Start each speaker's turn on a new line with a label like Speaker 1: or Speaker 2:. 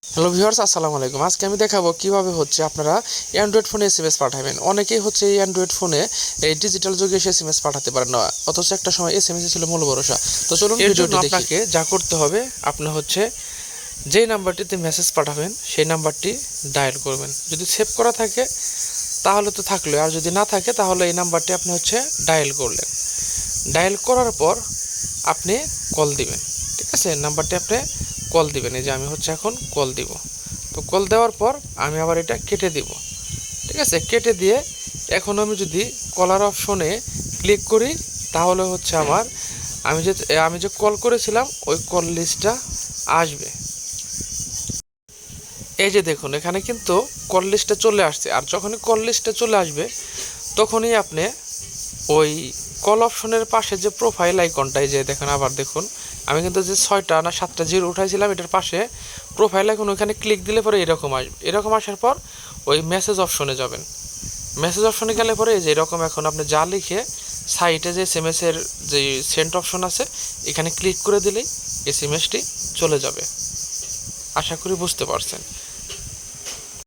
Speaker 1: Hello viewers, আসসালামু আলাইকুম। আজকে আমি দেখাবো কিভাবে হচ্ছে আপনারা অ্যান্ড্রয়েড ফোনে এসএমএস পাঠাবেন। অনেকেই হচ্ছে এই অ্যান্ড্রয়েড ফোনে এই ডিজিটাল যুগে এসে এসএমএস পাঠাতে পারেন না, অথচ একটা সময় এসএমএস ছিল মূল ভরসা। তো চলুন ভিডিওটি দেখি। আপনাকে যা করতে হবে, আপনি হচ্ছে যেই নাম্বারটিতে মেসেজ পাঠাবেন সেই নাম্বারটি ডায়াল করবেন। যদি সেভ করা থাকে তাহলে তো থাকলো, আর যদি না থাকে তাহলে এই নাম্বারটি আপনি হচ্ছে ডায়াল করলেন। ডায়াল করার পর আপনি কল দিবেন। ঠিক আছে, নাম্বারটি আপনি কল দিবেন। এই যে আমি হচ্ছে এখন কল দিব। তো কল দেওয়ার পর আমি আবার এটা কেটে দিব। ঠিক আছে, কেটে দিয়ে এখন আমি যদি কলার অপশনে ক্লিক করি তাহলে হচ্ছে আমি যে কল করেছিলাম ওই কল লিস্টটা আসবে। এই যে দেখুন, এখানে কিন্তু কল লিস্টে চলে আসছে। আর যখনই কল লিস্টে চলে আসবে তখনই আপনি ওই কল অপশনের পাশে যে প্রোফাইল আইকনটা, এই যে দেখুন, আবার দেখুন, আমি কিন্তু যে 6টা না 7টা জিরো উঠাইছিলাম এটার পাশে প্রোফাইল আইকন, ওইখানে ক্লিক দিলে পরে এরকম আসবে। এরকম আসার পর ওই মেসেজ অপশনে যাবেন। মেসেজ অপশনে গেলে পরে এই যে এরকম এখন আপনি যা লিখে সাইটে যে এসএমএসের যে সেন্ড অপশন আছে এখানে ক্লিক করে দিলেই এসএমএসটি চলে যাবে। আশা করি বুঝতে পারছেন।